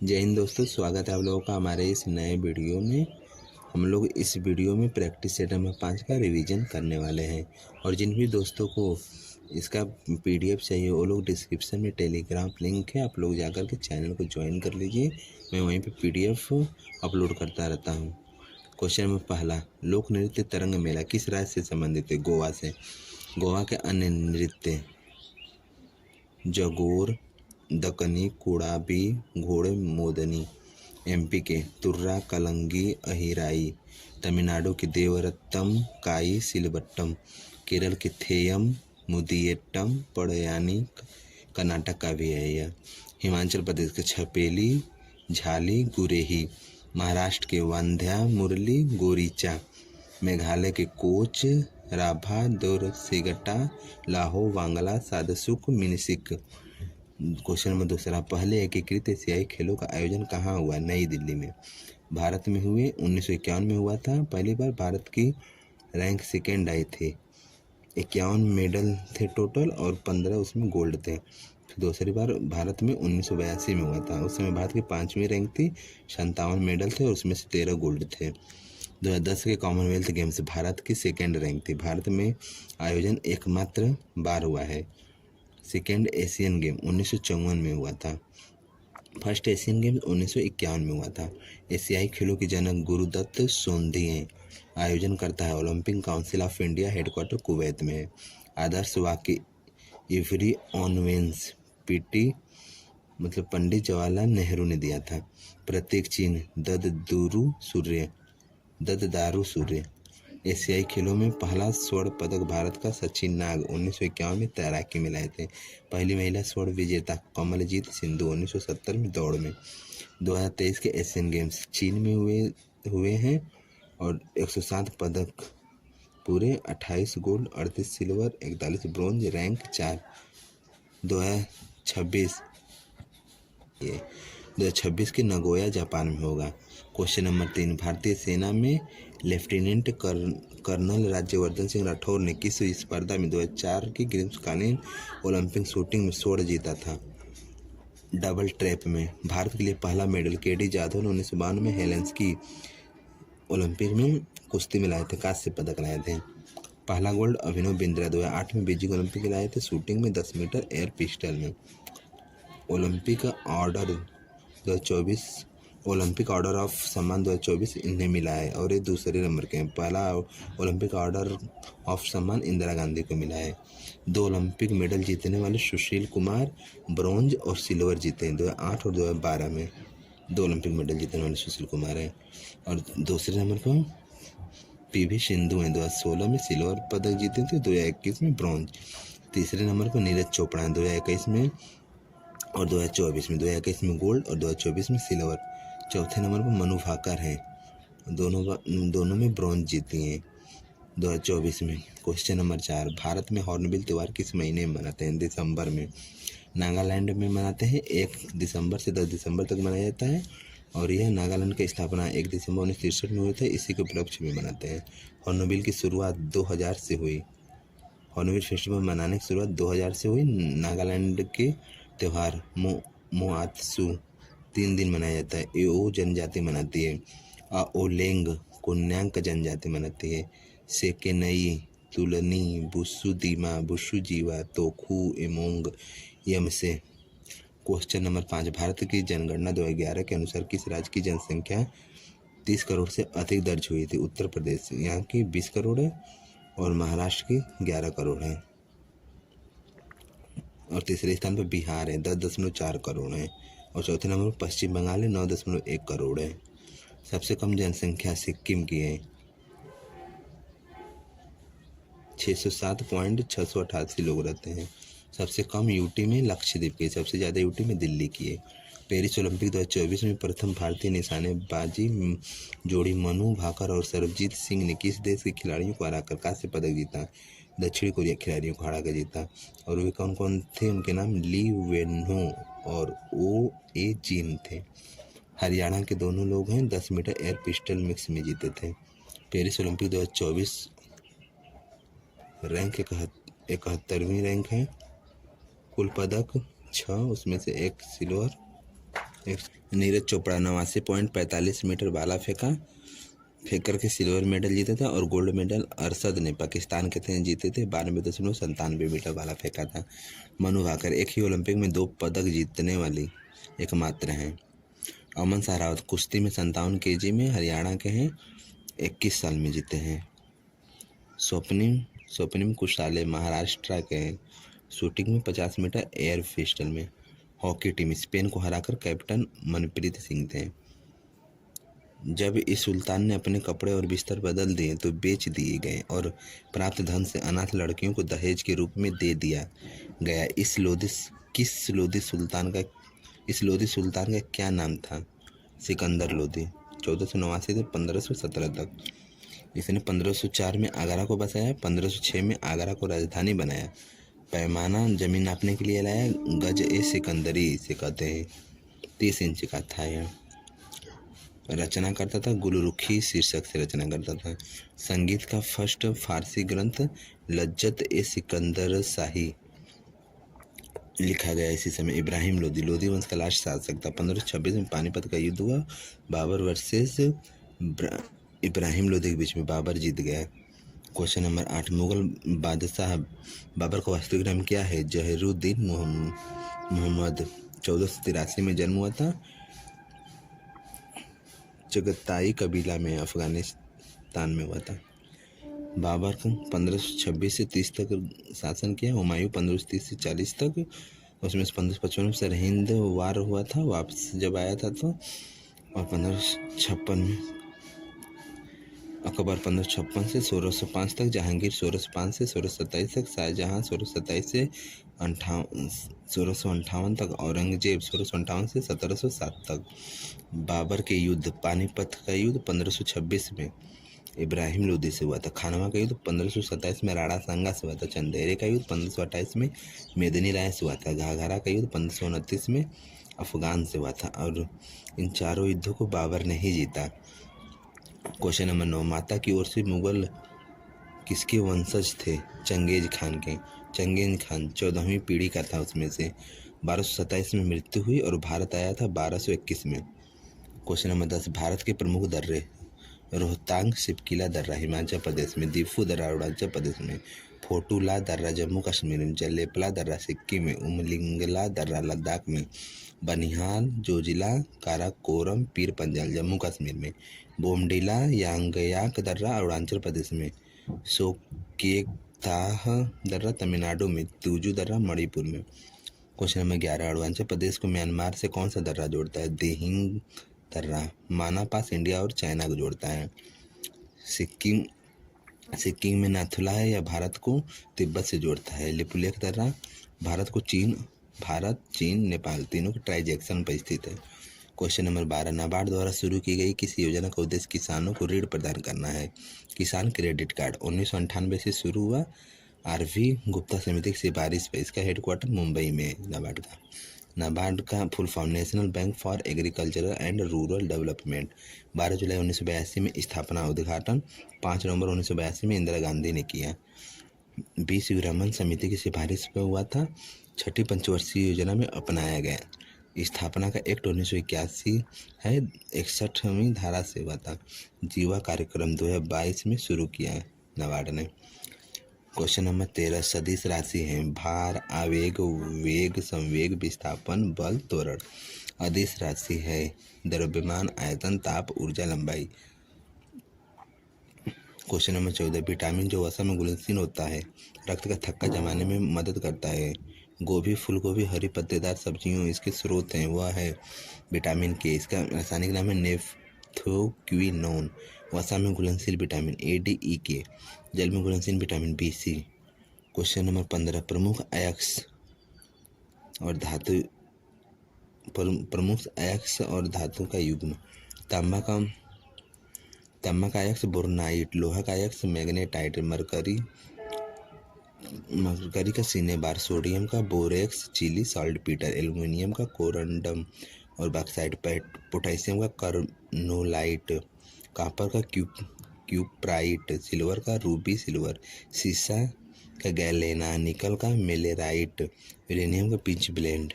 जय हिंद दोस्तों, स्वागत है आप लोगों का हमारे इस नए वीडियो में। हम लोग इस वीडियो में प्रैक्टिस सेट नंबर 5 का रिवीजन करने वाले हैं। और जिन भी दोस्तों को इसका पीडीएफ चाहिए वो लोग डिस्क्रिप्शन में टेलीग्राम लिंक है, आप लोग जाकर के चैनल को ज्वाइन कर लीजिए। मैं वहीं पे पीडीएफ अपलोड करता रहता हूँ। क्वेश्चन नंबर पहला, लोक नृत्य तरंग मेला किस राज्य से संबंधित है? गोवा से। गोवा के अन्य नृत्य जगोर, दक्कनी, कुड़ाबी, घोड़े मोदनी। एमपी के तुर्रा, कलंगी, अहिराई। तमिलनाडु के देवरत्तम, काई, सिलबट्टम। केरल के थेयम, मुदियट्टम, पड़यानी। कर्नाटक का भी है यह। हिमाचल प्रदेश के छपेली, झाली, गुरेही। महाराष्ट्र के वांध्या, मुरली, गोरीचा। मेघालय के कोच, राभा, दोरसिगटा, लाहो, वांगला, सादसुक, मिनिसिक। क्वेश्चन नंबर दूसरा, पहले एकीकृत एशियाई खेलों का आयोजन कहाँ हुआ? नई दिल्ली में। भारत में हुए 1951 में हुआ था पहली बार। भारत की रैंक सेकेंड आई थी। 51 मेडल थे टोटल और 15 उसमें गोल्ड थे। फिर दूसरी बार भारत में 1982 में हुआ था। उस समय भारत की 5वीं रैंक थी, 57 मेडल थे और उसमें से 13 गोल्ड थे। 2010 के कॉमनवेल्थ गेम्स भारत की सेकेंड रैंक थी। भारत में आयोजन एकमात्र बार हुआ है। सेकेंड एशियन गेम 1954 में हुआ था। फर्स्ट एशियन गेम्स 1951 में हुआ था। एशियाई खेलों के जनक गुरुदत्त सोंधी हैं। आयोजन करता है Olympic council of India, headquarter Kuwait में है। आदर्श वाक्य इवरी ऑनवेंस पीटी मतलब पंडित जवाहरलाल नेहरू ने दिया था। प्रतीक चिन्ह दददारू सूर्य। एशियाई खेलों में पहला स्वर्ण पदक भारत का सचिन नाग 1951 में तैराकी में लाए थे। पहली महिला स्वर्ण विजेता कमलजीत सिंधु 1970 में दौड़ में। 2023 के एशियन गेम्स चीन में हुए हैं और 107 पदक पूरे, 28 गोल्ड, 38 सिल्वर, 41 ब्रोंज, रैंक 4। 2026 के नगोया जापान में होगा। क्वेश्चन नंबर 3, भारतीय सेना में लेफ्टिनेंट कर्नल राज्यवर्धन सिंह राठौर ने किस स्पर्धा में 2004 की ग्रीष्मकालीन ओलंपिक शूटिंग में स्वर्ण जीता था? डबल ट्रैप में। भारत के लिए पहला मेडल केडी जाधव ने 1992 में हेलेंस्की ओलंपिक में कुश्ती में लाए थे, कांस्य पदक लाए थे। पहला गोल्ड अभिनव बिंद्रा 2008 में बीजिंग ओलंपिक लाए थे, शूटिंग में 10 मीटर एयर पिस्टल में। Olympic order 2024 Olympic order of सम्मान 2024 इन्हें मिला है और ये दूसरे नंबर के हैं। पहला ओलंपिक ऑर्डर ऑफ सम्मान इंदिरा गांधी को मिला है। 2 ओलंपिक मेडल जीतने वाले सुशील कुमार ब्रोंज और सिल्वर जीते हैं 2008 और 2012 में। 2 ओलंपिक मेडल जीतने वाले सुशील कुमार हैं। और दूसरे नंबर पर पीवी सिंधु हैं, 2016 में सिल्वर पदक जीते थे, 2021 में ब्रॉन्ज। तीसरे नंबर पर नीरज चोपड़ा हैं 2021 में और 2024 में। 2021 में गोल्ड और 2024 में सिल्वर। चौथे नंबर पर मनु भाकर हैं, दोनों में ब्रॉन्ज जीती हैं 2024 में। क्वेश्चन नंबर 4, भारत में हॉर्नबिल त्यौहार किस महीने में मनाते हैं? दिसंबर में। नागालैंड में मनाते हैं, 1 दिसंबर से 10 दिसंबर तक मनाया जाता है। और यह नागालैंड की स्थापना 1 दिसंबर 1963 में हुई थी, इसी के उपलक्ष्य में मनाते हैं। हॉर्नबिल की शुरुआत 2000 से हुई। हॉर्नबिल फेस्टिवल मनाने की शुरुआत 2000 से हुई। नागालैंड के त्यौहार मोआत्सु 3 दिन मनाया जाता है। एओ जनजाति मनाती है। आओलेंग कोन्यांक जनजाति मनाती है। सेकेनई, तुलनी, बुसु दीमा, बुसु जीवा, तोखू, एमोंग यमसे। क्वेश्चन नंबर 5, भारत की जनगणना 2011 के अनुसार किस राज्य की जनसंख्या 30 करोड़ से अधिक दर्ज हुई थी? उत्तर प्रदेश, यहाँ की 20 करोड़ है और महाराष्ट्र की 11 करोड़ है। और तीसरे स्थान पर बिहार है, 10.4 करोड़ है। और चौथे नंबर पर पश्चिम बंगाल है, 9.1 करोड़ है। सबसे कम जनसंख्या सिक्किम की है, 607.688 लोग रहते हैं। सबसे कम यूटी में लक्षद्वीप की, सबसे ज़्यादा यूटी में दिल्ली की है। पेरिस ओलंपिक 2024 में प्रथम भारतीय निशानेबाजी जोड़ी मनु भाकर और सरबजीत सिंह ने किस देश के खिलाड़ियों को हराकर कांस्य पदक जीता? दक्षिण कोरिया खिलाड़ियों को हरा कर जीता। और वे कौन कौन थे? उनके नाम ली वेन्हो और ओ ए जिन थे। हरियाणा के दोनों लोग हैं, 10 मीटर एयर पिस्टल मिक्स में जीते थे। पेरिस ओलंपिक 2024 रैंक 71वीं रैंक है। कुल पदक 6, उसमें से 1 सिल्वर नीरज चोपड़ा 89.45 मीटर भाला फेंक करके सिल्वर मेडल जीता था और गोल्ड मेडल अरशद ने पाकिस्तान के थे जीते थे 92.97 मीटर भाला फेंका था। मनु भाकर एक ही ओलंपिक में 2 पदक जीतने वाली एकमात्र हैं। अमन सहरावत कुश्ती में 57 केजी में हरियाणा के हैं, 21 साल में जीते हैं। स्वप्निम कुशाले महाराष्ट्र के हैं, शूटिंग में 50 मीटर एयर पिस्टल में। हॉकी टीम स्पेन को हराकर कैप्टन मनप्रीत सिंह थे। जब इस सुल्तान ने अपने कपड़े और बिस्तर बदल दिए तो बेच दिए गए और प्राप्त धन से अनाथ लड़कियों को दहेज के रूप में दे दिया गया। इस लोधी सुल्तान का क्या नाम था? सिकंदर लोधी। 1489 से 1517 तक। इसने 1504 में आगरा को बसाया, 1506 में आगरा को राजधानी बनाया। पैमाना जमीन नापने के लिए लाया, गज ए सिकंदरी इसे कहते हैं। 30 इंच का था यह। रचना करता था गुलरुखी शीर्षक से रचना करता था। संगीत का फर्स्ट फारसी ग्रंथ लज्जत ए सिकंदर शाही लिखा गया इसी समय। इब्राहिम लोधी वंश का लास्ट शासक था। 1526 में पानीपत का युद्ध हुआ, बाबर वर्सेस इब्राहिम लोधी के बीच में बाबर जीत गया। क्वेश्चन नंबर 8, मुगल बादशाह बाबर का वास्तविक नाम क्या है? जहीरुद्दीन मोहम्मद। 1483 में जन्म हुआ था, चगताई कबीला में अफगानिस्तान में हुआ था। बाबर का 1526 से 30 तक शासन किया। हुमायूं 1530 से 40 तक, उसमें 1555 में सरहिंद वार हुआ था, वापस जब आया था तो। और 1556 में अकबर 1556 से 1605 तक, जहांगीर 1605 से 1627 तक, शाहजहां 1627 से 1658 तक, औरंगजेब 1658 से 1707 तक। बाबर के युद्ध, पानीपत का युद्ध 1526 में इब्राहिम लोधी से हुआ था। खानवा का युद्ध 1527 में राणा सांगा से हुआ था। चंदेरे का युद्ध 1528 में मेदिनी राय से हुआ था। घाघरा का युद्ध 1529 में अफगान से हुआ था। और इन चारों युद्धों को बाबर ने ही जीता। क्वेश्चन नंबर 9, माता की ओर से मुगल किसके वंशज थे? चंगेज खान के। चंगेज खान 14वीं पीढ़ी का था, उसमें से 1227 में मृत्यु हुई और भारत आया था 1221 में। क्वेश्चन नंबर 10, भारत के प्रमुख दर्रे। रोहतांग शिवकिला दर्रा हिमाचल प्रदेश में, दीफू दर्रा अरुणाचल प्रदेश में, फोटूला दर्रा जम्मू कश्मीर में, जलेपला दर्रा सिक्किम में, उमलिंगला दर्रा लद्दाख में, बनिहाल जोजिला काराकोरम पीर पंजाल जम्मू कश्मीर में, बोमडिला यांगयाक दर्रा अरुणाचल प्रदेश में, सोकेताह दर्रा तमिलनाडु में, तुजू दर्रा मणिपुर में। क्वेश्चन नंबर 11, अरुणाचल प्रदेश को म्यांमार से कौन सा दर्रा जोड़ता है? दिहिंग दर्रा। माना पास इंडिया और चाइना को जोड़ता है। सिक्किम में नाथुला है, यह भारत को तिब्बत से जोड़ता है। लिपुलेख दर्रा भारत, चीन, नेपाल तीनों के ट्रांजैक्शन पर स्थित है। क्वेश्चन नंबर 12, नाबार्ड द्वारा शुरू की गई किस योजना का उद्देश्य किसानों को ऋण प्रदान करना है? किसान क्रेडिट कार्ड। 1998 से शुरू हुआ, आरवी गुप्ता समिति की सिफारिश पर। इसका हेडक्वार्टर मुंबई में। नाबार्ड का full form national bank for agricultural and rural development. 12 जुलाई 1982 में स्थापना, उद्घाटन 5 नवंबर 1982 में इंदिरा गांधी ने किया। 20 विरामन समिति की सिफारिश पर हुआ था। 6ठी पंचवर्षीय योजना में अपनाया गया। स्थापना का एक्ट 1981 है, 61वीं धारा से हुआ था। जीवा कार्यक्रम 2022 में शुरू किया है नाबार्ड ने। क्वेश्चन नंबर 13, सदिश राशि है। भार, आवेग, वेग, संवेग, विस्थापन, बल, त्वरण। अदिश राशि है। द्रव्यमान, आयतन, ताप, ऊर्जा, लंबाई। क्वेश्चन नंबर 14, विटामिन जो वसा में घुलनशील होता है, रक्त का थक्का जमाने में मदद करता है। गोभी, फूलगोभी, हरी पत्तेदार सब्जियों इसके स्रोत हैं, वह है विटामिन के। इसका रासायनिक नाम है नेफ्थोक्विनोन। वसा में घुलनशील विटामिन ए, डी, ई, के। जल में घुलनशील विटामिन बी, सी। क्वेश्चन नंबर 15, प्रमुख अयस्क और धातु का युग्म। तांबा का अयस्क बोरोनाइट, लोहा का अयस्क मैग्नेटाइट, मरकरी का सिनेबार, सोडियम का बोरेक्स, चिली सॉल्टपीटर, एल्युमिनियम का कोरंडम और बॉक्साइट, पोटेशियम का कार्नोलाइट, कॉपर का क्यूप्राइट, सिल्वर का रूबी सिल्वर, सीसा का गैलेना, निकल का मेलेराइट, यूरेनियम का पिच ब्लेंड।